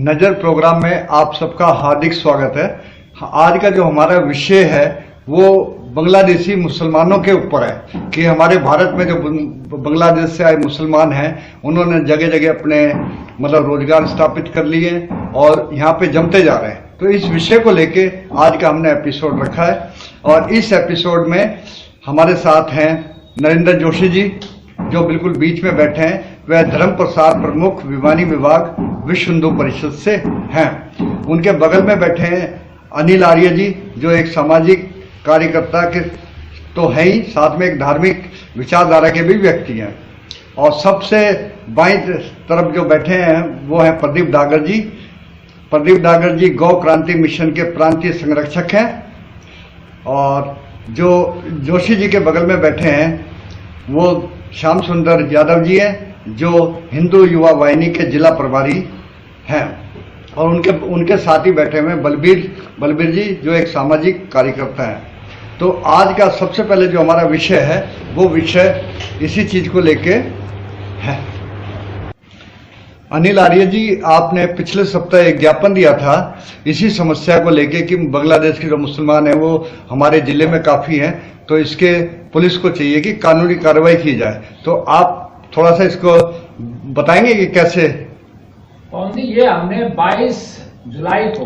नजर प्रोग्राम में आप सबका हार्दिक स्वागत है। आज का जो हमारा विषय है वो बांग्लादेशी मुसलमानों के ऊपर है कि हमारे भारत में जो बांग्लादेश से आए मुसलमान हैं उन्होंने जगह जगह अपने रोजगार स्थापित कर लिए और यहाँ पे जमते जा रहे हैं। तो इस विषय को लेके आज का हमने एपिसोड रखा है और इस एपिसोड में हमारे साथ हैं नरेंद्र जोशी जी जो बिल्कुल बीच में बैठे हैं। वह धर्म प्रसार प्रमुख विमानी विभाग विश्व हिंदू परिषद से हैं। उनके बगल में बैठे हैं अनिल आर्य जी जो एक सामाजिक कार्यकर्ता के तो है ही, साथ में एक धार्मिक विचारधारा के भी व्यक्ति हैं। और सबसे बाईं तरफ जो बैठे हैं वो हैं प्रदीप डागर जी। प्रदीप डागर जी गौ क्रांति मिशन के प्रांतीय संरक्षक हैं। और जो जोशी जी के बगल में बैठे हैं वो श्याम सुंदर यादव जी हैं जो हिंदू युवा वाहिनी के जिला प्रभारी हैं। और उनके साथ ही बैठे हुए बलबीर जी जो एक सामाजिक कार्यकर्ता हैं। तो आज का सबसे पहले जो हमारा विषय है वो विषय इसी चीज को लेके है। अनिल आर्य जी, आपने पिछले सप्ताह एक ज्ञापन दिया था इसी समस्या को लेके कि बांग्लादेश के जो मुसलमान हैं वो हमारे जिले में काफी हैं, तो इसके पुलिस को चाहिए कि कानूनी कार्रवाई की जाए। तो आप थोड़ा सा इसको बताएंगे कि कैसे? पवन जी, ये हमने 22 जुलाई को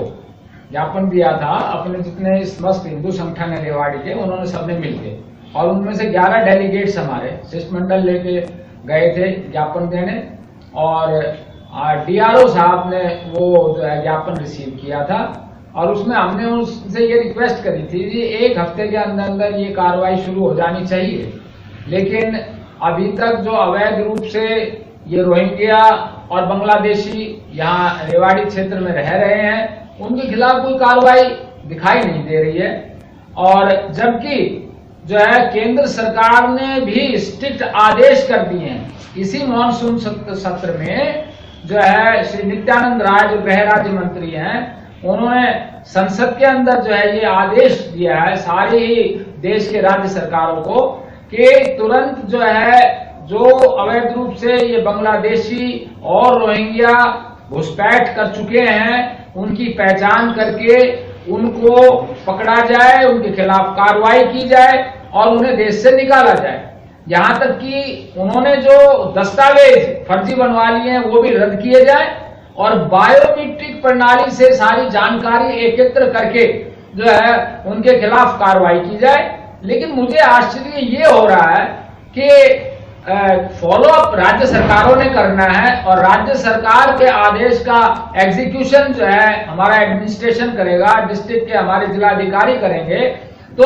ज्ञापन दिया था अपने जितने समस्त हिंदू संगठन है रेवाड़ी के, उन्होंने सबने मिलके, और उनमें से 11 डेलीगेट्स हमारे शिष्टमंडल लेके गए थे ज्ञापन देने। और डीआरओ साहब ने वो जो है ज्ञापन रिसीव किया था और उसमें हमने उनसे ये रिक्वेस्ट करी थी कि 1 हफ्ते के अंदर अंदर ये कार्रवाई शुरू हो जानी चाहिए। लेकिन अभी तक जो अवैध रूप से ये रोहिंग्या और बांग्लादेशी यहाँ रेवाड़ी क्षेत्र में रह रहे हैं उनके खिलाफ कोई कार्रवाई दिखाई नहीं दे रही है। और जबकि जो है केंद्र सरकार ने भी स्ट्रिक्ट आदेश कर दिए हैं। इसी मानसून सत्र में जो है श्री नित्यानंद राय जो गृह राज्य मंत्री हैं उन्होंने संसद के अंदर जो है ये आदेश दिया है सारी ही देश के राज्य सरकारों को कि तुरंत जो है जो अवैध रूप से ये बांग्लादेशी और रोहिंग्या घुसपैठ कर चुके हैं उनकी पहचान करके उनको पकड़ा जाए, उनके खिलाफ कार्रवाई की जाए और उन्हें देश से निकाला जाए। यहाँ तक कि उन्होंने जो दस्तावेज फर्जी बनवा लिए हैं वो भी रद्द किए जाए और बायोमीट्रिक प्रणाली से सारी जानकारी एकत्र करके जो है उनके खिलाफ कार्रवाई की जाए। लेकिन मुझे आश्चर्य ये हो रहा है कि फॉलो अप राज्य सरकारों ने करना है और राज्य सरकार के आदेश का एग्जीक्यूशन जो है हमारा एडमिनिस्ट्रेशन करेगा, डिस्ट्रिक्ट के हमारे जिलाधिकारी करेंगे। तो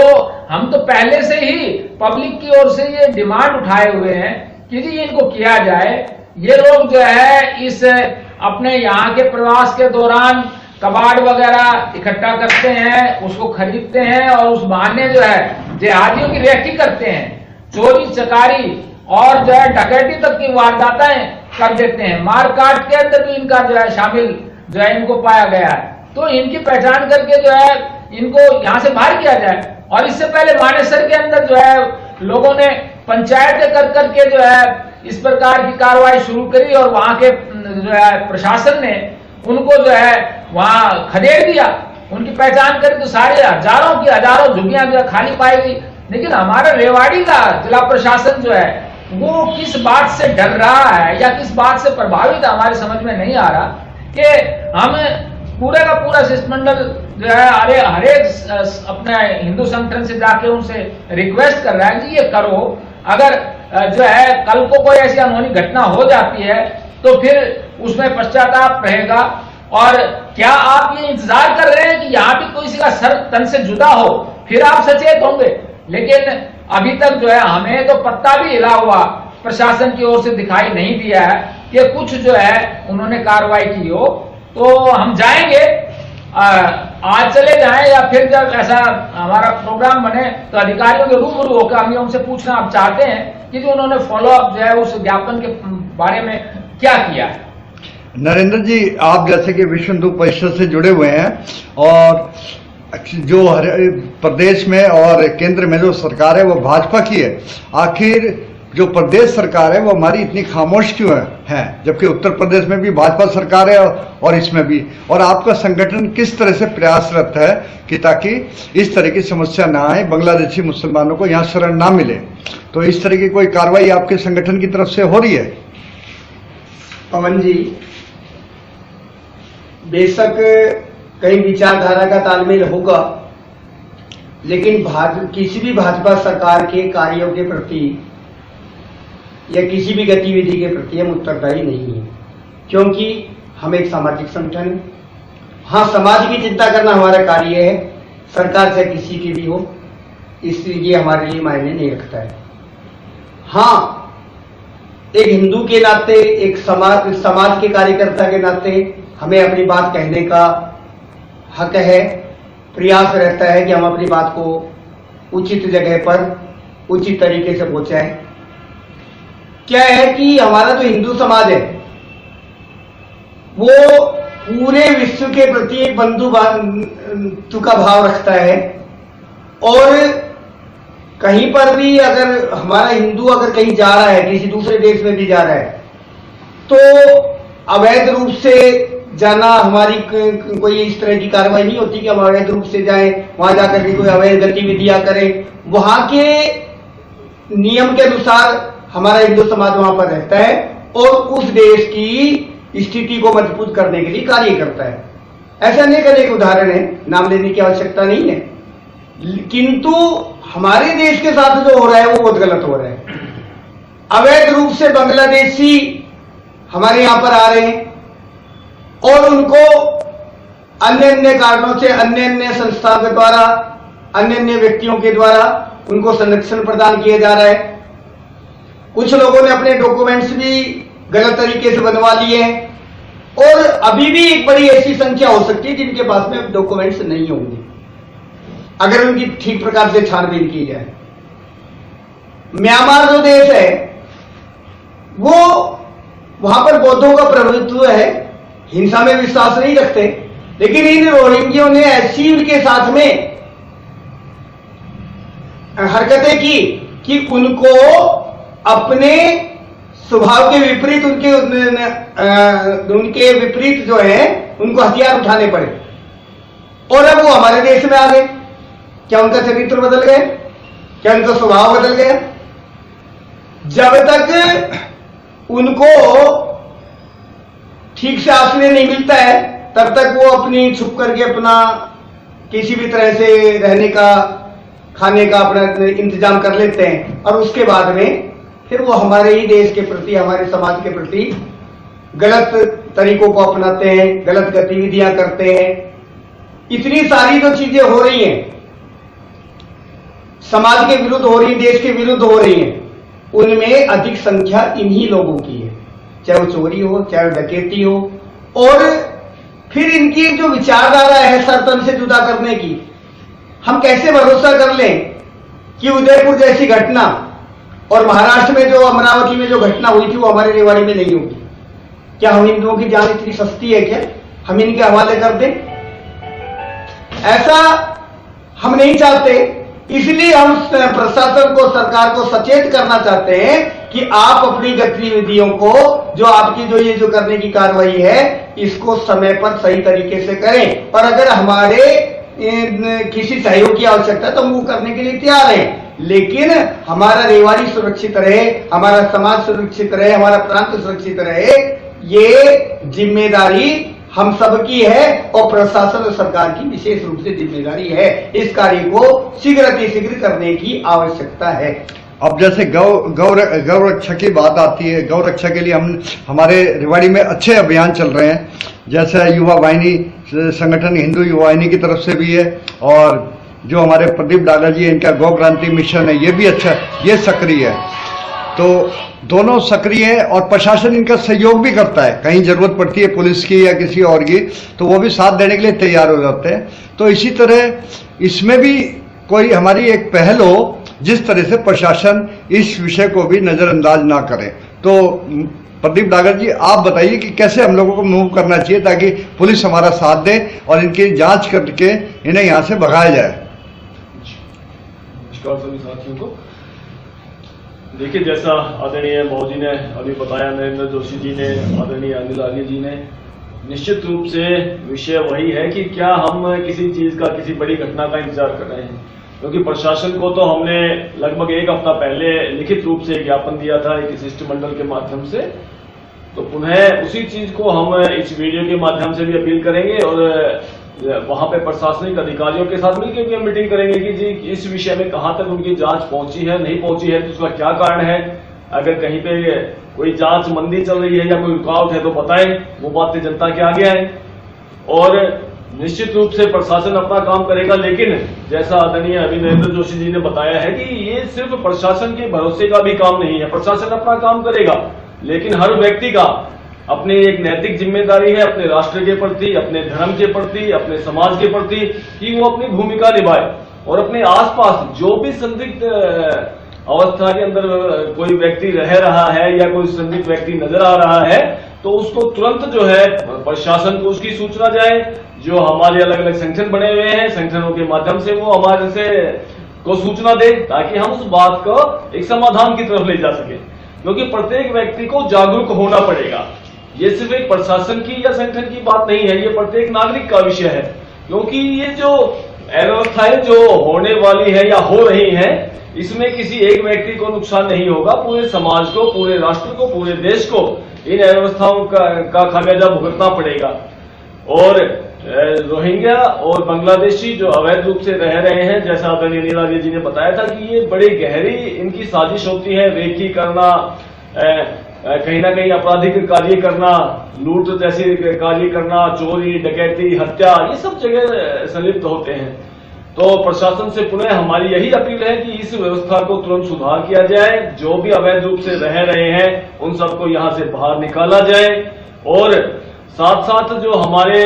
हम तो पहले से ही पब्लिक की ओर से ये डिमांड उठाए हुए हैं कि जी इनको किया जाए। ये लोग जो है इस अपने यहाँ के प्रवास के दौरान कबाड़ वगैरह इकट्ठा करते हैं, उसको खरीदते हैं और उस बहाने जो है जिहादियों की रेकी करते हैं, चोरी चकारी और जो है डकैती तक की वारदातें कर देते हैं। मारकाट के अंदर भी इनका जो है शामिल जो है इनको पाया गया है। तो इनकी पहचान करके जो है इनको यहाँ से बाहर किया जाए। और इससे पहले मानेसर के अंदर जो है लोगों ने पंचायतें कर करके जो है इस प्रकार की कार्रवाई शुरू करी और वहां के जो है प्रशासन ने उनको जो है वहां खदेड़ दिया। उनकी पहचान करी तो सारे हजारों झुग्गियां जो है खाली पाई गई। लेकिन हमारा रेवाड़ी का जिला प्रशासन जो है वो किस बात से डर रहा है या किस बात से प्रभावित है हमारे समझ में नहीं आ रहा कि हम पूरे का पूरा शिष्टमंडल जो है हरेक अपने हिंदू संगठन से जाके उनसे रिक्वेस्ट कर रहा है कि ये करो। अगर जो है कल को कोई ऐसी अनहोनी घटना हो जाती है तो फिर उसमें पश्चाताप रहेगा। और क्या आप ये इंतजार कर रहे हैं कि यहाँ भी किसी का सर तन से जुदा हो फिर आप सचेत होंगे? लेकिन अभी तक जो है हमें तो पत्ता भी हिला हुआ प्रशासन की ओर से दिखाई नहीं दिया है कि कुछ जो है उन्होंने कार्रवाई की हो। तो हम जाएंगे, आज चले जाएं या फिर जब ऐसा हमारा प्रोग्राम बने तो अधिकारियों के रूबरू होकर हम उनसे पूछना आप चाहते हैं कि जो उन्होंने फॉलो अप जो है उस ज्ञापन के बारे में क्या किया। नरेंद्र जी, आप जैसे कि विश्व हिंदू परिषद से जुड़े हुए हैं और जो प्रदेश में और केंद्र में जो सरकार है वो भाजपा की है, आखिर जो प्रदेश सरकार है वो हमारी इतनी खामोश क्यों है, जबकि उत्तर प्रदेश में भी भाजपा सरकार है और इसमें भी, और आपका संगठन किस तरह से प्रयासरत है कि ताकि इस तरह की समस्या ना आए, बांग्लादेशी मुसलमानों को यहाँ शरण ना मिले? तो इस तरह की कोई कार्रवाई आपके संगठन की तरफ से हो रही है? पवन जी, बेशक कई विचारधारा का तालमेल होगा, लेकिन किसी भी भाजपा सरकार के कार्यों के प्रति या किसी भी गतिविधि के प्रति हम उत्तरदायी नहीं है, क्योंकि हम एक सामाजिक संगठन है। हाँ, समाज की चिंता करना हमारा कार्य है, सरकार चाहे किसी की भी हो, इसलिए हमारे लिए मायने नहीं रखता है। हाँ, एक हिंदू के नाते, एक समाज के कार्यकर्ता के नाते हमें अपनी बात कहने का हक है, प्रयास रहता है कि हम अपनी बात को उचित जगह पर उचित तरीके से पहुंचाएं। क्या है कि हमारा जो हिंदू समाज है वो पूरे विश्व के प्रति एक बंधुत्व का भाव रखता है, और कहीं पर भी अगर हमारा हिंदू अगर कहीं जा रहा है, किसी दूसरे देश में भी जा रहा है, तो अवैध रूप से जाना हमारी कोई इस तरह की कार्रवाई नहीं होती कि हम अवैध रूप से जाएं, वहां जाकर के कोई अवैध गतिविधियां करें। वहां के नियम के अनुसार हमारा हिंदू समाज वहां पर रहता है और उस देश की स्थिति को मजबूत करने के लिए कार्य करता है। ऐसा अनेक उदाहरण है, नाम लेने की आवश्यकता नहीं है, किंतु हमारे देश के साथ जो हो रहा है वो बहुत गलत हो रहा है। अवैध रूप से बांग्लादेशी हमारे यहां पर आ रहे हैं और उनको अन्य कारणों से अन्य संस्थाओं के द्वारा, अन्य व्यक्तियों के द्वारा उनको संरक्षण प्रदान किया जा रहा है। कुछ लोगों ने अपने डॉक्यूमेंट्स भी गलत तरीके से बनवा लिए हैं, और अभी भी एक बड़ी ऐसी संख्या हो सकती है जिनके पास में डॉक्यूमेंट्स नहीं होंगे अगर उनकी ठीक प्रकार से छानबीन की जाए। म्यांमार जो देश है वो, वहां पर बौद्धों का प्रभुत्व है, हिंसा में विश्वास नहीं रखते, लेकिन इन रोहिंग्यों ने ऐसी उनके साथ में हरकतें की कि उनको अपने स्वभाव के विपरीत, उनके विपरीत जो है उनको हथियार उठाने पड़े, और अब वो हमारे देश में आ गए। क्या उनका चरित्र बदल गया? क्या उनका स्वभाव बदल गया? जब तक उनको ठीक से आश्रय नहीं मिलता है तब तक वो अपनी छुप करके अपना किसी भी तरह से रहने का, खाने का अपना इंतजाम कर लेते हैं, और उसके बाद में फिर वो हमारे ही देश के प्रति, हमारे समाज के प्रति गलत तरीकों को अपनाते हैं, गलत गतिविधियां करते हैं। इतनी सारी जो चीजें हो रही हैं, समाज के विरुद्ध हो रही, देश के विरुद्ध हो रही हैं, उनमें अधिक संख्या इन्हीं लोगों की है, चाहे वो चोरी हो, चाहे वो डकैती हो। और फिर इनकी जो विचारधारा है सरतन से जुदा करने की, हम कैसे भरोसा कर लें कि उदयपुर जैसी घटना और महाराष्ट्र में जो अमरावती में जो घटना हुई थी वो हमारे रेवाड़ी में नहीं होगी? क्या हम हिंदुओं की जान इतनी सस्ती है क्या हम इनके हवाले कर दें? ऐसा हम नहीं चाहते, इसलिए हम प्रशासन को, सरकार को सचेत करना चाहते हैं कि आप अपनी गतिविधियों को, जो आपकी जो ये जो करने की कार्रवाई है, इसको समय पर सही तरीके से करें, और अगर हमारे किसी सहयोग की आवश्यकता है तो हम वो करने के लिए तैयार हैं, लेकिन हमारा रेवाड़ी सुरक्षित रहे, हमारा समाज सुरक्षित रहे, हमारा प्रांत सुरक्षित रहे, ये जिम्मेदारी हम सबकी है और प्रशासन और सरकार की विशेष रूप से जिम्मेदारी है। इस कार्य को शीघ्र करने की आवश्यकता है। अब जैसे गौ रक्षा की बात आती है, गौ रक्षा के लिए हमारे रेवाड़ी में अच्छे अभियान चल रहे हैं, जैसे युवा वाहिनी संगठन हिंदू युवा वाहिनी की तरफ से भी है, और जो हमारे प्रदीप डागर जी इनका गौ क्रांति मिशन है, ये भी अच्छा, ये सक्रिय है। तो दोनों सक्रिय है और प्रशासन इनका सहयोग भी करता है, कहीं जरूरत पड़ती है पुलिस की या किसी और की तो वो भी साथ देने के लिए तैयार हो जाते हैं। तो इसी तरह इसमें भी कोई हमारी एक पहल हो जिस तरह से प्रशासन इस विषय को भी नजरअंदाज ना करे। तो प्रदीप डागर जी, आप बताइए कि कैसे हम लोगों को मूव करना चाहिए ताकि पुलिस हमारा साथ दे और इनकी जांच करके इन्हें यहाँ से भगाया जाए। नमस्कार सभी साथियों को। देखिए, जैसा आदरणीय महोदय जी ने अभी बताया, नरेंद्र जोशी जी ने, आदरणीय अनिल आर्य जी ने, निश्चित रूप से विषय वही है कि क्या हम किसी चीज का, किसी बड़ी घटना का इंतजार कर रहे हैं। क्योंकि प्रशासन को तो हमने लगभग एक हफ्ता पहले लिखित रूप से ज्ञापन दिया था एक शिष्टमंडल के माध्यम से, तो पुनः उसी चीज को हम इस वीडियो के माध्यम से भी अपील करेंगे और वहां पे प्रशासनिक अधिकारियों के साथ मिलकर भी मीटिंग करेंगे कि जी इस विषय में कहां तक उनकी जांच पहुंची है, नहीं पहुंची है, तो उसका क्या कारण है। अगर कहीं पे कोई जांच मंदी चल रही है या कोई रुकावट है तो बताएं, वो बातें जनता के आगे आए। और निश्चित रूप से प्रशासन अपना काम करेगा, लेकिन जैसा आदरणीय अभी नरेंद्र जोशी जी ने बताया है कि ये सिर्फ प्रशासन के भरोसे का भी काम नहीं है। प्रशासन अपना काम करेगा, लेकिन हर व्यक्ति का अपनी एक नैतिक जिम्मेदारी है अपने राष्ट्र के प्रति, अपने धर्म के प्रति, अपने समाज के प्रति, कि वो अपनी भूमिका निभाए और अपने आसपास जो भी संदिग्ध अवस्था के अंदर कोई व्यक्ति रह रहा है या कोई संदिग्ध व्यक्ति नजर आ रहा है तो उसको तुरंत जो है प्रशासन को उसकी सूचना जाए। जो हमारे अलग अलग संगठन बने हुए हैं, संगठनों के माध्यम से वो हमारे से को सूचना दे, ताकि हम उस बात को एक समाधान की तरफ ले जा सके। क्योंकि प्रत्येक व्यक्ति को जागरूक होना पड़ेगा। ये सिर्फ एक प्रशासन की या संगठन की बात नहीं है, ये प्रत्येक नागरिक का विषय है। क्योंकि ये जो अव्यवस्थाएं जो होने वाली है या हो रही हैं, इसमें किसी एक व्यक्ति को नुकसान नहीं होगा, पूरे समाज को, पूरे राष्ट्र को, पूरे देश को इन अव्यवस्थाओं का खामियाजा भुगतना पड़ेगा। और रोहिंग्या और बांग्लादेशी जो अवैध रूप से रह रहे हैं, जैसा आदरणीय अनिल आर्य जी ने बताया था कि ये बड़ी गहरी इनकी साजिश होती है, रेकी करना, कहीं ना कहीं आपराधिक कार्य करना, लूट जैसे कार्य करना, चोरी, डकैती, हत्या, ये सब जगह संलिप्त होते हैं। तो प्रशासन से पुनः हमारी यही अपील है कि इस व्यवस्था को तुरंत सुधार किया जाए। जो भी अवैध रूप से रह रहे हैं उन सबको यहां से बाहर निकाला जाए। और साथ साथ जो हमारे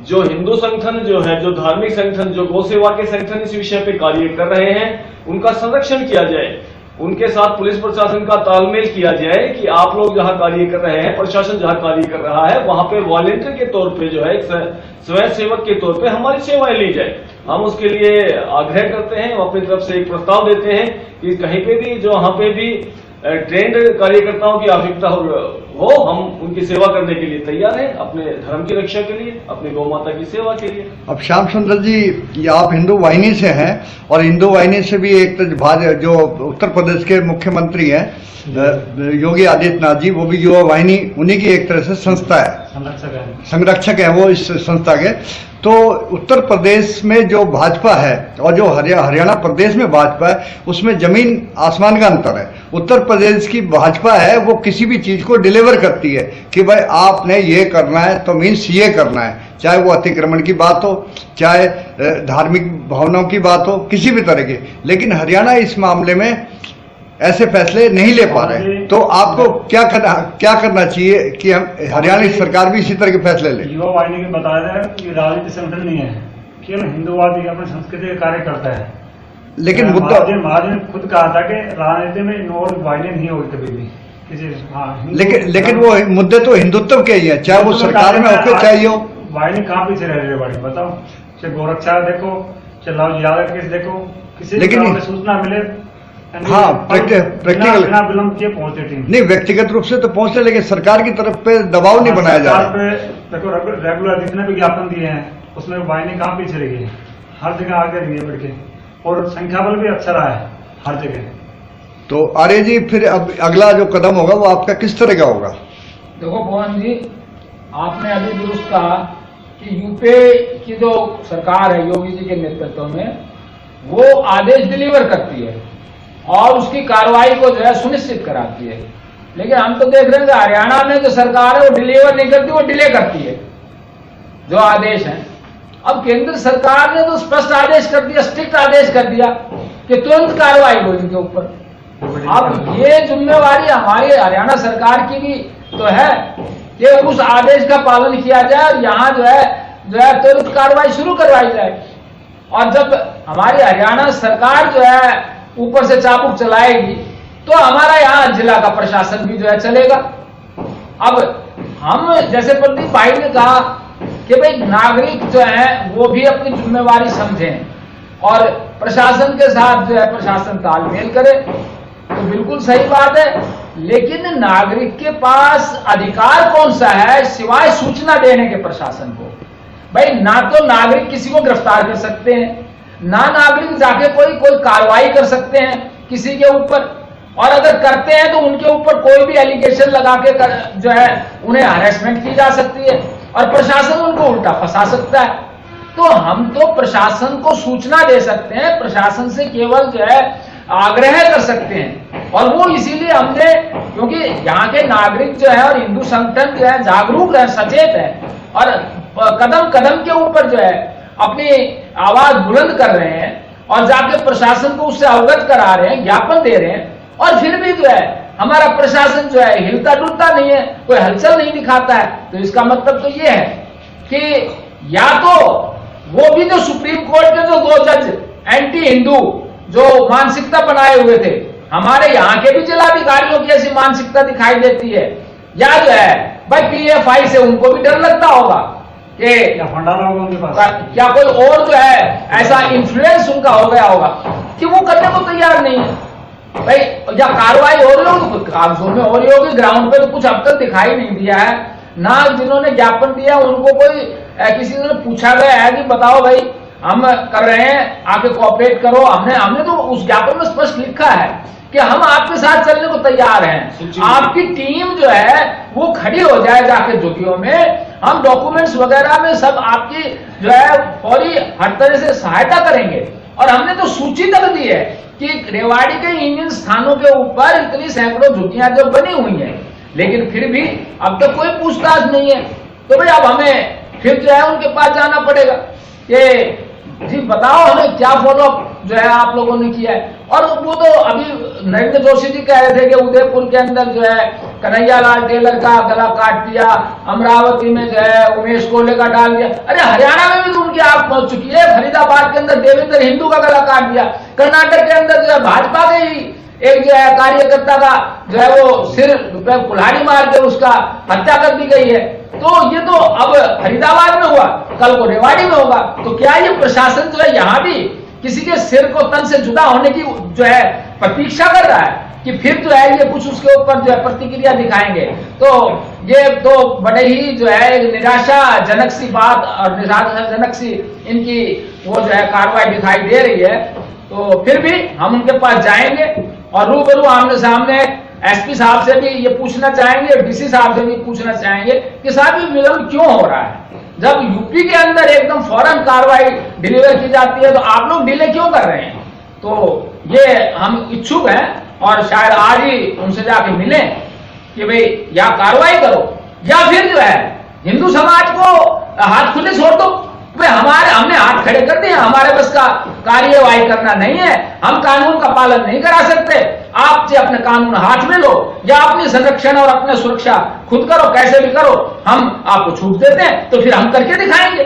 जो हिंदू संगठन जो है, जो धार्मिक संगठन, जो गौ सेवा के संगठन इस विषय पे कार्य कर रहे हैं, उनका संरक्षण किया जाए। उनके साथ पुलिस प्रशासन का तालमेल किया जाए कि आप लोग जहां कार्य कर रहे हैं, प्रशासन जहां कार्य कर रहा है, वहां पे वॉलेंटियर के तौर पे जो है, एक स्वयं सेवक के तौर पे हमारी सेवाएं ली जाए। हम उसके लिए आग्रह करते हैं, अपनी तरफ से एक प्रस्ताव देते हैं कि कहीं पे भी, जो वहां पे भी ट्रेंड कार्यकर्ताओं की आवश्यकता हो, हम उनकी सेवा करने के लिए तैयार हैं, अपने धर्म की रक्षा के लिए, अपनी गौ माता की सेवा के लिए। अब श्याम सुंदर जी, आप हिंदू वाहिनी से हैं और हिंदू वाहिनी से भी एक जो उत्तर प्रदेश के मुख्यमंत्री हैं योगी आदित्यनाथ जी, वो भी युवा वाहिनी उन्हीं की एक तरह से संस्था है, संरक्षक है वो इस संस्था के। तो उत्तर प्रदेश में जो भाजपा है और जो हरियाणा प्रदेश में भाजपा है, उसमें जमीन आसमान का अंतर है। उत्तर प्रदेश की भाजपा है वो किसी भी चीज को डिलीवर करती है कि भाई आपने ये करना है तो मीन्स ये करना है, चाहे वो अतिक्रमण की बात हो, चाहे धार्मिक भावनाओं की बात हो, किसी भी तरह की। लेकिन हरियाणा इस मामले में ऐसे फैसले नहीं ले पा रहे। तो आपको क्या करना चाहिए कि हम हरियाणा की सरकार भी इसी तरह के फैसले ले? युवा वाहिनी के बताया जाए कि राजनीतिक संगठन नहीं है, केवल हिंदुवादी अपनी संस्कृति का कार्य करता है। लेकिन मुद्दा महाराज ने खुद कहा था कि राजनीति में इन्वॉल्व वाहिनी नहीं होगी कभी भी किसी। लेकिन वो मुद्दे तो हिंदुत्व के ही है, चाहे वो सरकार में होके चाहिए हो। वाहिनी कहाँ पीछे रह रही है वाहिनी, बताओ। चाहे गोरक्षा देखो, चाहे लाल यादव केस देखो, किसी लेकिन सूचना मिले, हाँ प्रैक्टिकल बिना विलंब किए पहुंचे टीम नहीं, व्यक्तिगत रूप से तो पहुंचे, लेकिन सरकार की तरफ पे दबाव नहीं बनाया जा रहा। देखो रेगुलर जितने भी ज्ञापन दिए हैं उसमें वाहिनी कहाँ पीछे रही है, हर जगह आगे रही है बढ़ के, और संख्या बल भी अच्छा रहा है हर जगह। तो आर्य जी, फिर अब अगला जो कदम होगा वो आपका किस तरह का होगा? देखो पवन जी, आपने अभी दुरुस्त कहा कि यूपी की जो सरकार है योगी जी के नेतृत्व में, वो आदेश डिलीवर करती है और उसकी कार्रवाई को जो है सुनिश्चित कराती है। लेकिन हम तो देख रहे हैं कि हरियाणा में जो सरकार है वो डिलीवर नहीं करती, वो डिले करती है जो आदेश है। अब केंद्र सरकार ने तो स्पष्ट आदेश कर दिया, स्ट्रिक्ट आदेश कर दिया कि तुरंत कार्रवाई हो इनके ऊपर। अब ये जिम्मेवारी हमारी हरियाणा सरकार की भी तो है कि उस आदेश का पालन किया जाए और यहाँ जो है तुरंत कार्रवाई शुरू करवाई जाए। और जब हमारी हरियाणा सरकार जो है ऊपर से चाबुक चलाएगी तो हमारा यहाँ जिला का प्रशासन भी जो है चलेगा। अब हम जैसे प्रदीप भाई ने कहा कि भाई नागरिक जो है वो भी अपनी जिम्मेवारी समझें और प्रशासन के साथ जो है प्रशासन तालमेल करे। तो तो बिल्कुल सही बात है, लेकिन नागरिक के पास अधिकार कौन सा है सिवाय सूचना देने के प्रशासन को? भाई ना तो नागरिक किसी को गिरफ्तार कर सकते हैं, ना नागरिक जाके कोई कार्रवाई कर सकते हैं किसी के ऊपर, और अगर करते हैं तो उनके ऊपर कोई भी एलिगेशन लगा के जो है उन्हें हरेसमेंट की जा सकती है और प्रशासन उनको उल्टा फंसा सकता है। तो हम तो प्रशासन को सूचना दे सकते हैं, प्रशासन से केवल जो है आग्रह कर सकते हैं, और वो इसीलिए हमने, क्योंकि यहाँ के नागरिक जो है और हिंदू संगठन जो है जागरूक है, सचेत है, और कदम कदम के ऊपर जो है अपनी आवाज बुलंद कर रहे हैं और जाके प्रशासन को उससे अवगत करा रहे हैं, ज्ञापन दे रहे हैं, और फिर भी जो है हमारा प्रशासन जो है हिलता डुलता नहीं है, कोई हलचल नहीं दिखाता है। तो इसका मतलब तो ये है कि या तो वो भी जो सुप्रीम कोर्ट के जो 2 जज एंटी हिंदू जो मानसिकता बनाए हुए थे, हमारे यहाँ के भी जिलाधिकारियों की ऐसी मानसिकता दिखाई देती है, या जो है भाई PFI से उनको भी डर लगता होगा कि क्या भंडारा होगा उनके पास, क्या कोई और जो है ऐसा इन्फ्लुएंस उनका हो गया होगा कि वो करने को तैयार नहीं है। भाई या कार्रवाई हो रही होगी, कागजों में हो रही होगी, ग्राउंड पे तो कुछ अब तक दिखाई नहीं दिया है ना। जिन्होंने ज्ञापन दिया उनको कोई किसी ने पूछा गया है कि बताओ भाई हम कर रहे हैं, आके कोऑपरेट करो। हमने तो उस ज्ञापन में स्पष्ट लिखा है कि हम आपके साथ चलने को तैयार हैं, आपकी टीम जो है वो खड़ी हो जाए जाके ज्योतियों में, हम डॉक्यूमेंट्स वगैरह में सब आपकी जो है फौरी हर तरह से सहायता करेंगे। और हमने तो सूची तक दी है कि रेवाड़ी के इन स्थानों के ऊपर इतनी सैकड़ों झुग्गियां जो बनी हुई हैं, लेकिन फिर भी अब तक कोई पूछताछ नहीं है। तो भाई अब हमें फिर जो है उनके पास जाना पड़ेगा कि जी बताओ हमें क्या फॉलोअप जो है आप लोगों ने किया है। और वो तो अभी नरेंद्र जोशी जी कह रहे थे कि उदयपुर के अंदर जो है कन्हैया लाल टेलर का गला काट दिया, अमरावती में जो है उमेश कोले का डाल दिया। अरे हरियाणा में भी तो उनकी आग पहुंच चुकी है, फरीदाबाद के अंदर देवेंद्र हिंदू का गला काट दिया, कर्नाटक के अंदर जो है भाजपा के ही एक जो है कार्यकर्ता का जो है वो सिर पे कुल्हाड़ी मार के उसका हत्या कर दी गई है। तो ये तो अब फरीदाबाद में हुआ, कल को रेवाड़ी में होगा। तो क्या ये प्रशासन जो है यहाँ भी किसी के सिर को तन से जुदा होने की जो है प्रतीक्षा कर रहा है कि फिर जो है ये कुछ उसके ऊपर जो है प्रतिक्रिया दिखाएंगे? तो ये तो बड़े ही जो है निराशाजनक सी बात और निराशाजनक सी इनकी वो जो है कार्रवाई दिखाई दे रही है। तो फिर भी हम उनके पास जाएंगे और रूबरू आमने सामने SP साहब से भी ये पूछना चाहेंगे, DC साहब से भी पूछना चाहेंगे कि साहब ये विलंब क्यों हो रहा है? जब यूपी के अंदर एकदम फौरन कार्रवाई डिलीवर की जाती है तो आप लोग डिले क्यों कर रहे हैं? तो ये हम इच्छुक हैं और शायद आज ही उनसे जाके मिले कि भाई या कार्रवाई करो या फिर जो है हिंदू समाज को हाथ खुले छोड़ दो। भाई हमने हाथ खड़े कर दिए, हमारे बस का कार्यवाही करना नहीं है, हम कानून का पालन नहीं करा सकते, आप से अपने कानून हाथ में लो या अपनी संरक्षण और अपने सुरक्षा खुद करो, कैसे भी करो, हम आपको छूट देते हैं तो फिर हम करके दिखाएंगे।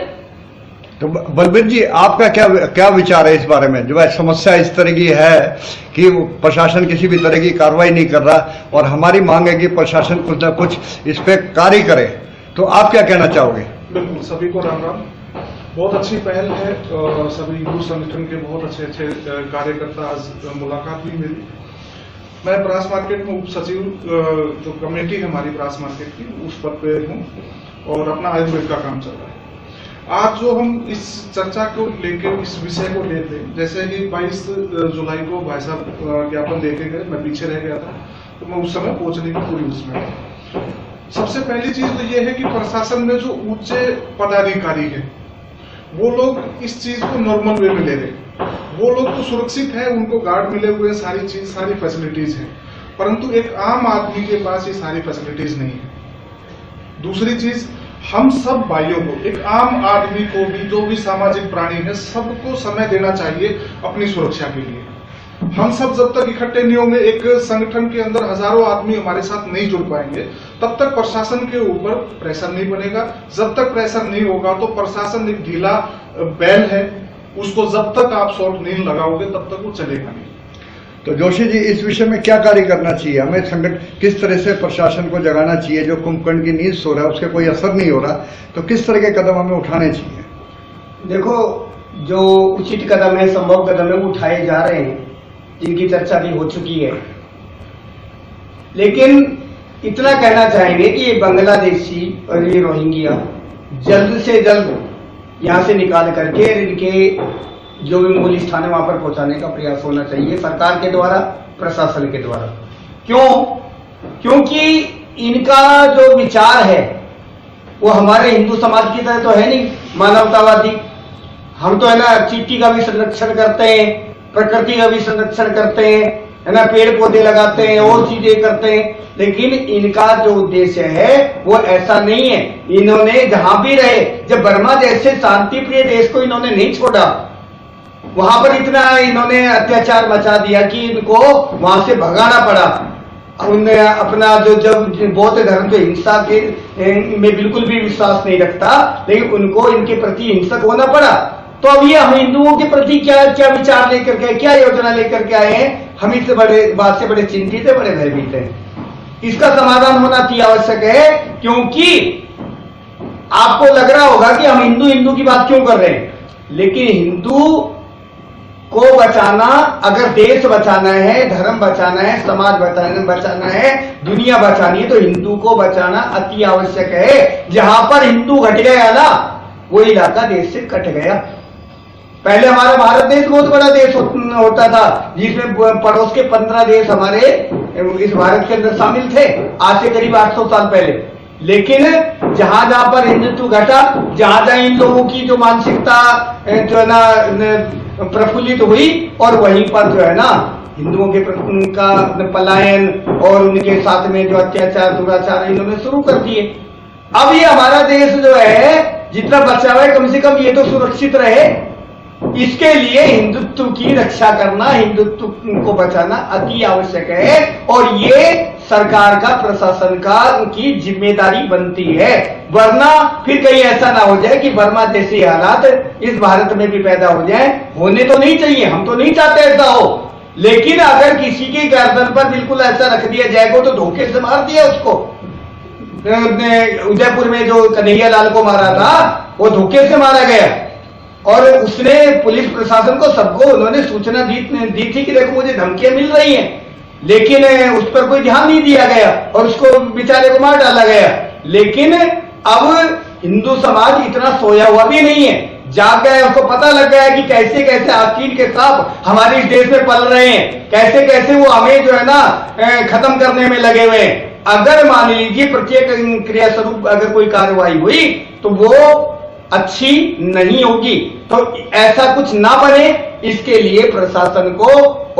तो बलबीर जी आपका क्या विचार है इस बारे में? जो है समस्या इस तरह की है कि प्रशासन किसी भी तरह की कार्रवाई नहीं कर रहा और हमारी मांग है कि प्रशासन कुछ न कुछ इस पे कार्य करे, तो आप क्या कहना चाहोगे? बिल्कुल, सभी को राम राम। बहुत अच्छी पहल है, सभी हिंदू संगठन के बहुत अच्छे कार्यकर्ता आज मुलाकात हुई मेरी। मैं ब्रास मार्केट में उप सचिव जो कमेटी है हमारी ब्रास मार्केट की उस पद पे हूँ और अपना आयुर्वेद का काम चल रहा है। आज जो हम इस चर्चा को लेकर इस विषय को लेते हैं, जैसे कि 22 जुलाई को भाई साहब ज्ञापन देके गए, मैं पीछे रह गया था तो मैं उस समय पहुंचने की पूरी उसमें। सबसे पहली चीज तो ये है कि प्रशासन में जो उच्च पदाधिकारी है वो लोग इस चीज को नॉर्मल वे में ले रहे। वो लोग तो सुरक्षित है, उनको गार्ड मिले हुए, सारी फैसिलिटीज है, परंतु एक आम आदमी के पास ये सारी फैसिलिटीज नहीं है। दूसरी चीज, हम सब भाइयों को, एक आम आदमी को भी, जो भी सामाजिक प्राणी है, सबको समय देना चाहिए अपनी सुरक्षा के लिए। हम सब जब तक इकट्ठे नहीं होंगे, एक संगठन के अंदर हजारों आदमी हमारे साथ नहीं जुड़ पाएंगे, तब तक प्रशासन के ऊपर प्रेशर नहीं बनेगा। जब तक प्रेशर नहीं होगा तो प्रशासन एक ढीला बैल है, उसको जब तक आप शॉट नहीं लगाओगे तब तक वो चलेगा नहीं। तो जोशी जी इस विषय में क्या कार्य करना चाहिए? हमें संगठन किस तरह से प्रशासन को जगाना चाहिए? जो कुंभकर्ण की नींद सो रहा है उसके कोई असर नहीं हो रहा, तो किस तरह के कदम हमें उठाने चाहिए? देखो, जो उचित कदम है, संभव कदम है, वो उठाए जा रहे हैं, जिनकी चर्चा भी हो चुकी है। लेकिन इतना कहना चाहेंगे कि ये बांग्लादेशी और ये रोहिंग्या जल्द से जल्द यहाँ से निकाल करके इनके जो भी मूल स्थान है वहां पर पहुंचाने का प्रयास होना चाहिए सरकार के द्वारा, प्रशासन के द्वारा। क्यों? क्योंकि इनका जो विचार है वो हमारे हिंदू समाज की तरह तो है नहीं मानवतावादी। हम तो है ना चींटी का भी संरक्षण करते हैं, प्रकृति का भी संरक्षण करते हैं, है ना, पेड़ पौधे लगाते हैं और चीजें करते हैं, लेकिन इनका जो उद्देश्य है वो ऐसा नहीं है। इन्होंने जहां भी रहे, जब बर्मा जैसे शांति प्रिय देश को इन्होंने नहीं छोड़ा, वहां पर इतना इन्होंने अत्याचार मचा दिया कि इनको वहां से भगाना पड़ा। उन्होंने अपना जो जब बौद्ध धर्म तो हिंसा के में बिल्कुल भी विश्वास नहीं रखता, लेकिन उनको इनके प्रति हिंसक होना पड़ा। तो अब ये हम हिंदुओं के प्रति क्या क्या विचार लेकर के, क्या योजना लेकर के आए हैं, हम इससे बड़े बात से बड़े चिंतित है, बड़े भयभीत हैं। इसका समाधान होना अति आवश्यक है, क्योंकि आपको लग रहा होगा कि हम हिंदू हिंदू की बात क्यों कर रहे हैं, लेकिन हिंदू को बचाना, अगर देश बचाना है, धर्म बचाना है, समाज बचाना है, दुनिया बचानी है, तो हिंदू को बचाना अति आवश्यक है। जहां पर हिंदू घट गया ना, वो इलाका देश से कट गया। पहले हमारा भारत देश बहुत बड़ा देश होता था, जिसमें पड़ोस के 15 देश हमारे इस भारत के अंदर शामिल थे, आज से करीब 800 साल पहले। लेकिन जहां जहां पर हिंदुत्व घटा, जहां जहां इन लोगों की जो मानसिकता जो है ना प्रफुल्लित हुई, और वहीं पर जो है ना हिंदुओं के का पलायन और उनके साथ में जो अत्याचार दुराचार इन्होंने शुरू कर दिए। अब ये हमारा देश जो है जितना बचा हुआ है, कम से कम ये तो सुरक्षित रहे। इसके लिए हिंदुत्व की रक्षा करना, हिंदुत्व को बचाना अति आवश्यक है, और ये सरकार का, प्रशासन का की जिम्मेदारी बनती है। वरना फिर कहीं ऐसा ना हो जाए कि बर्मा जैसे हालात इस भारत में भी पैदा हो जाए। होने तो नहीं चाहिए, हम तो नहीं चाहते ऐसा हो, लेकिन अगर किसी की गर्दन पर बिल्कुल ऐसा रख दिया जाएगा तो धोखे से मार दिया उसको। उदयपुर में जो कन्हैया लाल को मारा था वो धोखे से मारा गया, और उसने पुलिस प्रशासन को सबको उन्होंने सूचना दी थी कि देखो मुझे धमकियां मिल रही हैं, लेकिन उस पर कोई ध्यान नहीं दिया गया और उसको बेचारे को मार डाला गया। लेकिन अब हिंदू समाज इतना सोया हुआ भी नहीं है, जाग गया, उसको पता लग गया कि कैसे कैसे आस्तीन के सांप हमारे इस देश में पल रहे हैं, कैसे कैसे वो हमें जो है ना खत्म करने में लगे हुए हैं। अगर मान लीजिए प्रत्येक क्रिया स्वरूप अगर कोई कार्रवाई हुई तो वो अच्छी नहीं होगी। तो ऐसा कुछ ना बने, इसके लिए प्रशासन को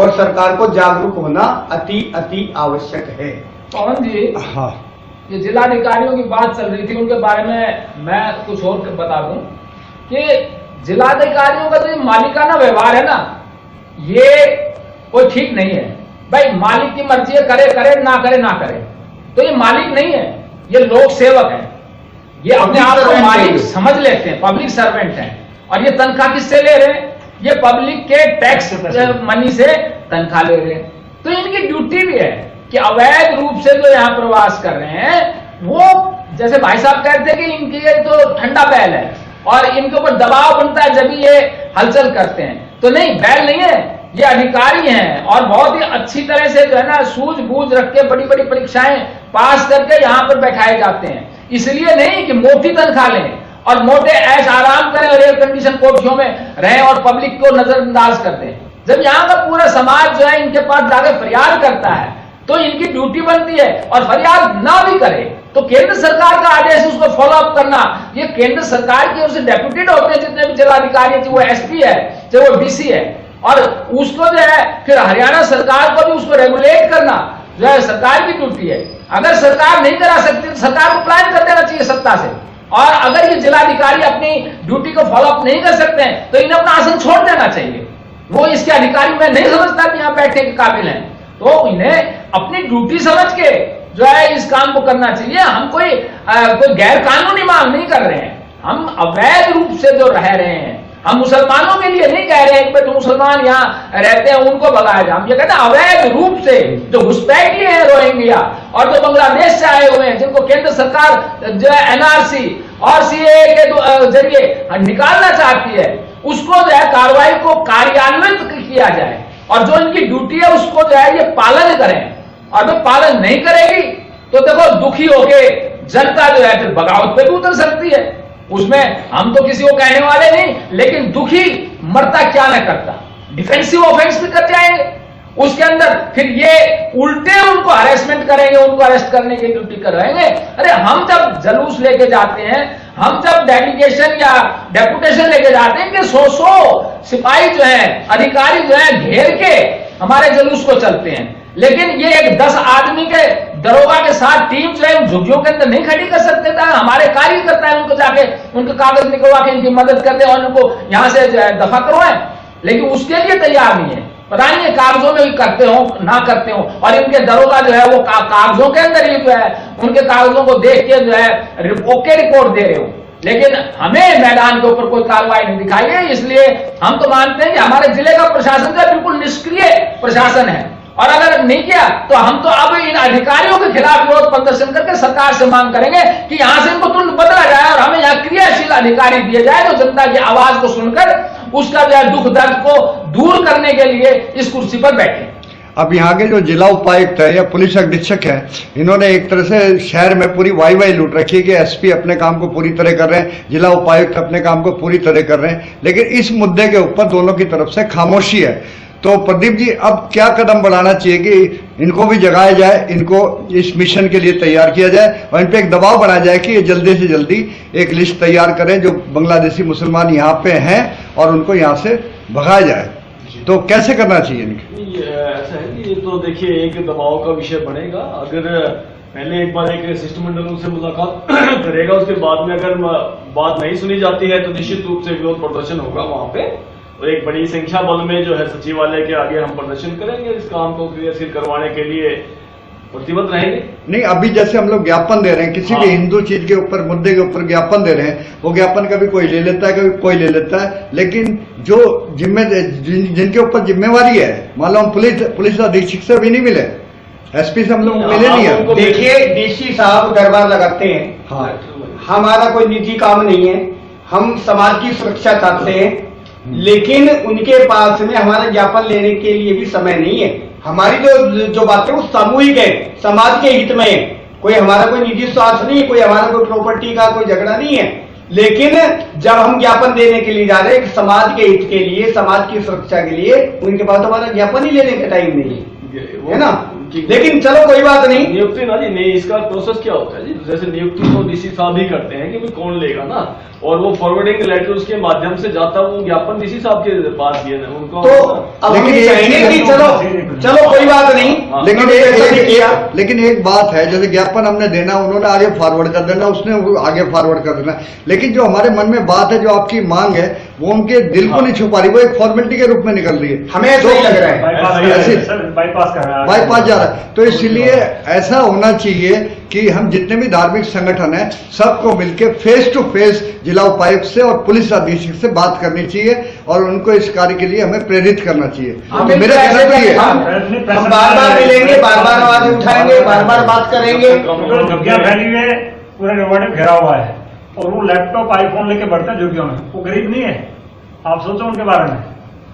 और सरकार को जागरूक होना अति अति आवश्यक है। पवन जी, हाँ, ये जिलाधिकारियों की बात चल रही थी, उनके बारे में मैं कुछ और बता दूं कि जिलाधिकारियों का जो मालिकाना व्यवहार है ना, ये कोई ठीक नहीं है। भाई मालिक की मर्जी है, करे करे, ना करे ना करे, तो ये मालिक नहीं है, ये लोक सेवक है। ये अपने आप को मालिक समझ लेते हैं, पब्लिक सर्वेंट हैं। और ये तनख्वाह किससे ले रहे हैं? ये पब्लिक के टैक्स मनी से तनख्वाह ले रहे हैं। तो इनकी ड्यूटी भी है कि अवैध रूप से जो यहाँ प्रवास कर रहे हैं, वो जैसे भाई साहब कहते हैं कि इनकी ये तो ठंडा बैल है और इनके ऊपर दबाव बनता है जब ये हलचल करते हैं। तो नहीं, बैल नहीं है, ये अधिकारी हैं और बहुत ही अच्छी तरह से जो है ना सूझबूझ रख के बड़ी बड़ी परीक्षाएं पास करके यहाँ पर बैठाए जाते हैं। इसलिए नहीं कि मोटी तनख्वाह लें और मोटे ऐश आराम करें और एयर कंडीशन कोठियों में रहें और पब्लिक को नजरअंदाज कर दें। जब यहाँ का पूरा समाज जो है इनके पास जाकर फरियाद करता है तो इनकी ड्यूटी बनती है, और फरियाद ना भी करे तो केंद्र सरकार का आदेश उसको फॉलो अप करना। ये केंद्र सरकार की ओर से डेप्यूटेड होते हैं जितने भी जिलाधिकारी है, चाहे वो एसपी है, चाहे वो डीसी है, और उसको जो है फिर हरियाणा सरकार को भी उसको रेगुलेट करना जो है सरकार की ड्यूटी है। अगर सरकार नहीं करा सकती तो सरकार को प्लान कर देना चाहिए सत्ता से। और अगर ये जिलाधिकारी अपनी ड्यूटी को फॉलो अप नहीं कर सकते हैं तो इन्हें अपना आसन छोड़ देना चाहिए। वो इसके अधिकारी मैं नहीं समझता कि यहाँ बैठने के काबिल हैं, तो इन्हें अपनी ड्यूटी समझ के जो है इस काम को करना चाहिए। हम कोई गैर कानूनी मांग नहीं कर रहे हैं, हम अवैध रूप से जो रह रहे हैं, हम मुसलमानों के लिए नहीं कह रहे हैं कि जो मुसलमान यहाँ रहते हैं उनको भगाया जाए। हम ये कहते हैं अवैध रूप से जो घुसपैठी है रोहिंग्या और जो बांग्लादेश से आए हुए हैं, जिनको केंद्र सरकार जो है एनआरसी और सीए के जरिए निकालना चाहती है, उसको जो है कार्रवाई को कार्यान्वित किया जाए और जो इनकी ड्यूटी है उसको जो है ये पालन करें। और जब पालन नहीं करेगी तो देखो दुखी होके जनता जो है फिर बगावत पे भी उतर सकती है। उसमें हम तो किसी को कहने वाले नहीं, लेकिन दुखी मरता क्या न करता, डिफेंसिव ऑफेंस भी कर जाएंगे। उसके अंदर फिर ये उल्टे उनको हरेसमेंट करेंगे, उनको अरेस्ट करने की ड्यूटी करवाएंगे। अरे हम जब जुलूस लेके जाते हैं, हम जब डेलीगेशन या डेपुटेशन लेके जाते हैं कि 100 सिपाही जो है, अधिकारी जो है, घेर के हमारे जुलूस को चलते हैं, लेकिन ये एक 10 आदमी के दरोगा के साथ टीम जो है झुग्गियों के अंदर नहीं खड़ी कर सकते था। हमारे कार्यकर्ता है, उनको जाके उनके कागज निकलवा के इनकी मदद कर दे और उनको यहां से जो है दफा करवाएं, लेकिन उसके लिए तैयार नहीं है। पता नहीं है कागजों में भी करते हो ना करते हो, और इनके दरोगा जो है वो कागजों के अंदर ही जो है उनके कागजों को देख के जो है ओके रिपोर्ट दे रहे हो, लेकिन हमें मैदान के ऊपर कोई कार्रवाई नहीं दिखाई है। इसलिए हम तो मानते हैं कि हमारे जिले का प्रशासन जो है बिल्कुल निष्क्रिय प्रशासन है, और अगर नहीं किया तो हम तो अब इन अधिकारियों के खिलाफ विरोध प्रदर्शन करके सरकार से मांग करेंगे कि यहां से इनको तुरंत बदला जाए और हमें यहाँ क्रियाशील अधिकारी दिए जाए जो जनता की आवाज को सुनकर उसका जो है दुख दर्द को दूर करने के लिए इस कुर्सी पर बैठे। अब यहाँ के जो जिला उपायुक्त है या पुलिस अधीक्षक है, इन्होंने एक तरह से शहर में पूरी वाई लूट रखी है कि एसपी अपने काम को पूरी तरह कर रहे हैं, जिला उपायुक्त अपने काम को पूरी तरह कर रहे हैं, लेकिन इस मुद्दे के ऊपर दोनों की तरफ से खामोशी है। तो प्रदीप जी, अब क्या कदम बढ़ाना चाहिए कि इनको भी जगाया जाए, इनको इस मिशन के लिए तैयार किया जाए और इन पे एक दबाव बनाया जाए कि ये जल्दी से जल्दी एक लिस्ट तैयार करें जो बांग्लादेशी मुसलमान यहाँ पे हैं और उनको यहाँ से भगाया जाए। तो कैसे करना चाहिए इनके? ऐसा है कि ये तो देखिए एक दबाव का विषय बनेगा। अगर पहले एक बार एक शिष्टमंडल उनसे मुलाकात करेगा, उसके बाद में अगर बात नहीं सुनी जाती है तो निश्चित रूप से विरोध प्रदर्शन होगा वहां पे, और एक बड़ी संख्या बल में जो है सचिवालय के आगे हम प्रदर्शन करेंगे। इस काम को क्रियाशील करवाने के लिए प्रतिबद्ध रहेंगे। नहीं, अभी जैसे हम लोग ज्ञापन दे रहे हैं किसी भी हिंदू चीज के ऊपर, मुद्दे के ऊपर ज्ञापन दे रहे हैं, वो ज्ञापन कभी कोई ले लेता है, कभी कोई ले लेता है, लेकिन जो जिनके ऊपर जिम्मेवारी है, मान लो हम पुलिस अधीक्षक से भी नहीं मिले, एसपी से हम लोग मिले नहीं है। देखिए डीसी साहब दरबार लगाते हैं, हाँ, हमारा कोई निजी काम नहीं है, हम समाज की सुरक्षा चाहते हैं, लेकिन उनके पास में हमारा ज्ञापन लेने के लिए भी समय नहीं है। हमारी जो बातें वो सामूहिक है, समाज के हित में है, कोई हमारा कोई निजी स्वार्थ नहीं है, कोई हमारा कोई प्रॉपर्टी का कोई झगड़ा नहीं है, लेकिन जब हम ज्ञापन देने के लिए जा रहे हैं समाज के हित के लिए, समाज की सुरक्षा के लिए, उनके पास हमारा ज्ञापन ही लेने का टाइम नहीं है ना। लेकिन चलो कोई बात नहीं, नियुक्ति ना जी नहीं, इसका प्रोसेस क्या होता है जी, जैसे नियुक्ति तो डीसी साहब ही करते हैं कि भाई कौन लेगा ना, और वो फॉरवर्डिंग लेटर उसके माध्यम से जाता है, वो ज्ञापन डीसी साहब के पास दिए ना उनको। तो अब हम कहेंगे कि चलो कोई बात नहीं, लेकिन एक बात है, जैसे ज्ञापन हमने देना, उन्होंने आगे फॉरवर्ड कर देना, उसने आगे फॉरवर्ड कर देना, लेकिन जो हमारे मन में बात है, जो आपकी मांग है, वो उनके दिल को नहीं छुपा रही, वो एक फॉर्मेलिटी के रूप में निकल रही है, हमें ऐसा ही लग रहा है, बाईपास कर रहा है। तो इसलिए ऐसा होना चाहिए कि हम जितने भी धार्मिक संगठन हैं सबको मिलकर फेस टू फेस जिला उपायुक्त से और पुलिस अधीक्षक से बात करनी चाहिए और उनको इस कार्य के लिए हमें प्रेरित करना चाहिए। तो मेरा कहना तो ये हम बार बार मिलेंगे, बार बार आवाज उठाएंगे, बार बार बात करेंगे। झुग्गियां फैली हुई है, पूरा रेवाड़ी घेरा हुआ है, और वो लैपटॉप आईफोन लेके बढ़ते हैं झुग्गियों में। वो गरीब नहीं है, आप सोचो उनके बारे में,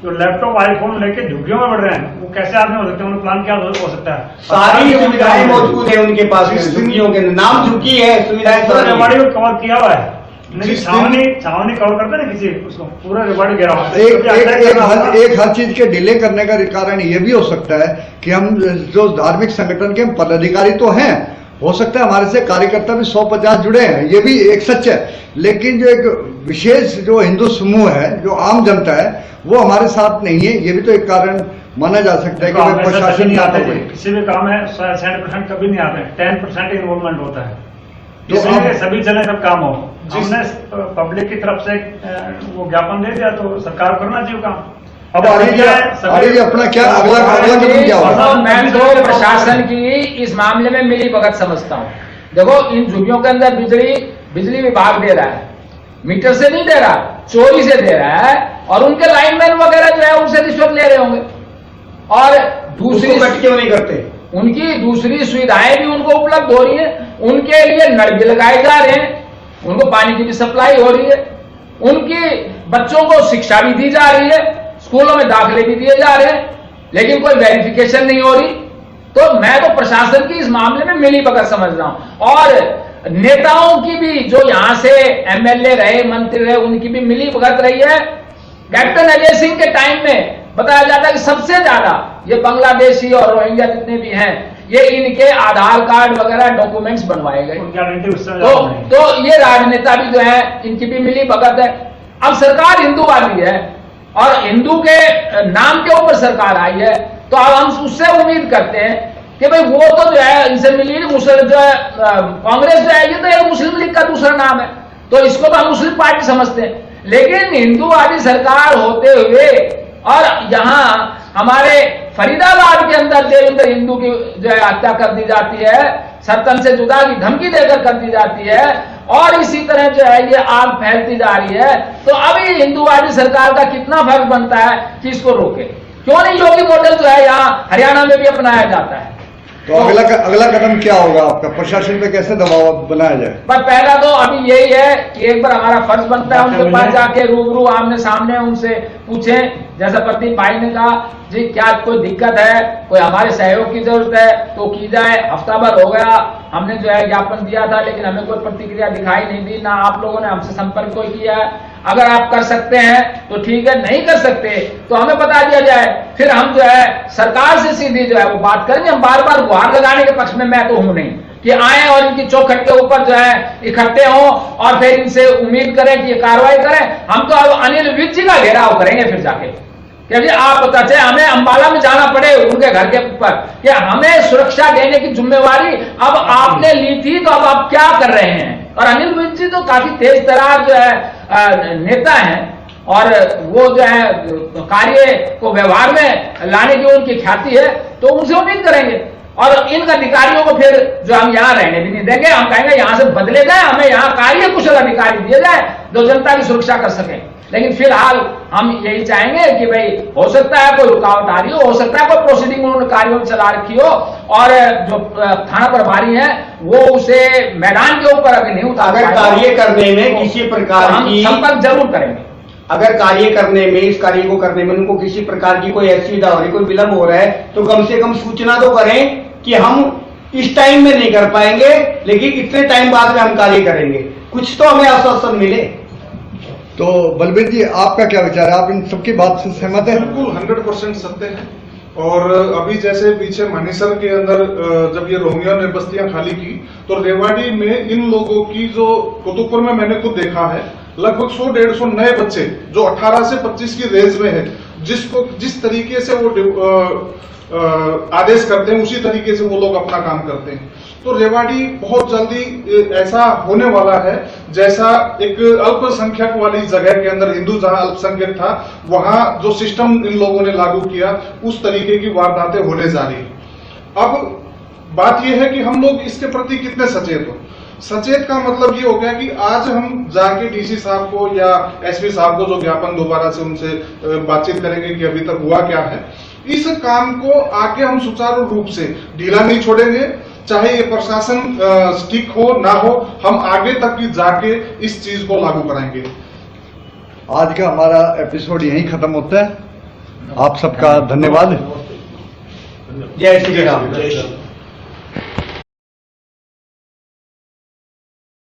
जो लैपटॉप आईफोन लेके झुग्गियों में बढ़ रहे हैं, वो कैसे आदमी हो सकते हैं, उनका प्लान क्या हो सकता है? सारी सुविधाएं मौजूद है उनके पास, झुग्गियों के नाम झुग्गी है, सुविधाएं रेवाड़ी को कवर किया हुआ है, छावनी कवर करते ना किसी उसको, पूरा रेवाड़ी घेरा हुआ है। एक हर चीज के डिले करने का कारण ये भी हो सकता है कि हम जो धार्मिक संगठन के पदाधिकारी तो हैं, हो सकता है हमारे से कार्यकर्ता भी 150 जुड़े हैं, ये भी एक सच है, लेकिन जो एक विशेष जो हिंदू समूह है, जो आम जनता है, वो हमारे साथ नहीं है। ये भी तो एक कारण माना जा सकता है कि वे प्रशासन नहीं आता है, किसी भी काम में 60% कभी नहीं आते, 10% इन्वॉल्वमेंट होता है, इसलिए सभी जगह सब काम हो। हमने पब्लिक की तरफ से वो ज्ञापन दे दिया तो सरकार करना चाहिए काम। अब आगे अपना क्या अगला कदम क्या होगा? मैं तो प्रशासन की इस मामले में मिली भगत समझता हूँ। देखो, इन झुग्गियों के अंदर बिजली विभाग दे रहा है, मीटर से नहीं दे रहा, चोरी से दे रहा है, और उनके लाइनमैन वगैरह जो है उनसे रिश्वत ले रहे होंगे, और दूसरी क्यों नहीं करते, उनकी दूसरी सुविधाएं भी उनको उपलब्ध हो रही है, उनके लिए नल भी लगाए जा रहे हैं, उनको पानी की भी सप्लाई हो रही है, उनके बच्चों को शिक्षा भी दी जा रही है, स्कूलों में दाखिले भी दिए जा रहे हैं, लेकिन कोई वेरिफिकेशन नहीं हो रही। तो मैं तो प्रशासन की इस मामले में मिलीभगत समझ रहा हूं, और नेताओं की भी जो यहां से एमएलए रहे, मंत्री रहे, उनकी भी मिलीभगत रही है। कैप्टन अजय सिंह के टाइम में बताया जाता है कि सबसे ज्यादा ये बांग्लादेशी और रोहिंग्या जितने भी हैं, ये इनके आधार कार्ड वगैरह डॉक्यूमेंट्स बनवाए गए। तो ये राजनेता भी जो है इनकी भी मिलीभगत है। अब सरकार हिंदूवादी है और हिंदू के नाम के ऊपर सरकार आई है, तो अब हम उससे उम्मीद करते हैं कि भाई वो तो जो है इनसे मिली, मुस्लिम जो है कांग्रेस जो है ये तो एक मुस्लिम लीग का दूसरा नाम है, तो इसको तो हम मुस्लिम पार्टी समझते हैं। लेकिन हिंदूवादी सरकार होते हुए और यहां हमारे फरीदाबाद के अंदर देवेंद्र हिंदू की जो है हत्या कर दी जाती है, सत्तन से जुदा की धमकी देकर कर दी जाती है, और इसी तरह जो है ये आग फैलती जा रही है। तो अभी हिंदूवादी सरकार का कितना फर्ज बनता है कि इसको रोके? क्यों नहीं योगी मॉडल जो है यहाँ हरियाणा में भी अपनाया जाता है? तो अगला कदम क्या होगा आपका? प्रशासन पे कैसे दबाव बनाया जाए? पर पहला तो अभी यही है कि एक बार हमारा फर्ज बनता है उनके पास जाके रूबरू आमने सामने उनसे पूछें, जैसा प्रदीप भाई ने कहा जी क्या कोई दिक्कत है, कोई हमारे सहयोग की जरूरत है तो की जाए। हफ्ता भर हो गया हमने जो है ज्ञापन दिया था, लेकिन हमें कोई प्रतिक्रिया दिखाई नहीं दी, ना आप लोगों ने हमसे संपर्क कोई किया है। अगर आप कर सकते हैं तो ठीक है, नहीं कर सकते तो हमें बता दिया जाए, फिर हम जो है सरकार से सीधी जो है वो बात करेंगे। हम बार बार गुहार लगाने के पक्ष में मैं तो हूं नहीं कि आए और इनकी चौखट के ऊपर जो है इकट्ठे हों और फिर इनसे उम्मीद करें कि ये कार्रवाई करें। हम तो अब अनिल विज जी का घेराव करेंगे फिर जाके, क्योंकि आप बता चाहे हमें अंबाला में जाना पड़े उनके घर के ऊपर, कि हमें सुरक्षा देने की जिम्मेवारी अब आपने ली थी, तो अब आप क्या कर रहे हैं? और अनिल विज जी तो काफी तेज तरार जो है नेता हैं, और वो जो है कार्य को व्यवहार में लाने की उनकी ख्याति है, तो उनसे उम्मीद करेंगे। और इन अधिकारियों को फिर जो हम यहाँ रहने भी नहीं देंगे, हम कहेंगे यहाँ से बदले जाए, हमें यहाँ कार्य कुशल अधिकारी दिए जाए जो जनता की सुरक्षा कर सके। लेकिन फिलहाल हम यही चाहेंगे कि भाई हो सकता है कोई रुकावट आ रही हो सकता है कोई प्रोसीडिंग उन्होंने कार्यों में चला रखी हो, और जो थाना प्रभारी है वो उसे मैदान के ऊपर अगर नहीं उतार, अगर कार्य करने में किसी प्रकार की संपर्क जरूर करेंगे। अगर कार्य करने में, इस कार्य को करने में उनको किसी प्रकार की कोई असुविधा हो रही, कोई विलंब हो रहा है, तो कम से कम सूचना तो करें कि हम इस टाइम में नहीं कर पाएंगे, लेकिन इतने टाइम बाद में हम कार्य करेंगे, कुछ तो हमें आश्वासन मिले। तो बलबीर जी आपका क्या विचार है? आप इन सबकी बात से सहमत है? बिल्कुल 100% सत्य है। और अभी जैसे पीछे मानेसर के अंदर जब ये रोहिंग्या ने बस्तियां खाली की, तो रेवाड़ी में इन लोगों की जो कुतुबपुर में मैंने खुद देखा है, लगभग 100-150 नए बच्चे जो 18 से 25 की रेंज में है, जिस तरीके से वो आदेश करते हैं उसी तरीके से वो लोग अपना काम करते हैं। तो रेवाड़ी बहुत जल्दी ऐसा होने वाला है जैसा एक अल्पसंख्यक वाली जगह के अंदर हिंदू जहां अल्पसंख्यक था, वहां जो सिस्टम इन लोगों ने लागू किया उस तरीके की वारदातें होने जा रही है। अब बात यह है कि हम लोग इसके प्रति कितने सचेत हो। सचेत का मतलब ये हो गया कि आज हम जाके डीसी साहब को या एसपी साहब को जो ज्ञापन दोबारा से उनसे बातचीत करेंगे कि अभी तक हुआ क्या है, इस काम को आगे हम सुचारू रूप से ढीला नहीं छोड़ेंगे, चाहे ये प्रशासन ठीक हो ना हो, हम आगे तक की जाके इस चीज को लागू कराएंगे। आज का हमारा एपिसोड यहीं खत्म होता है। आप सबका धन्यवाद। जय श्री राम।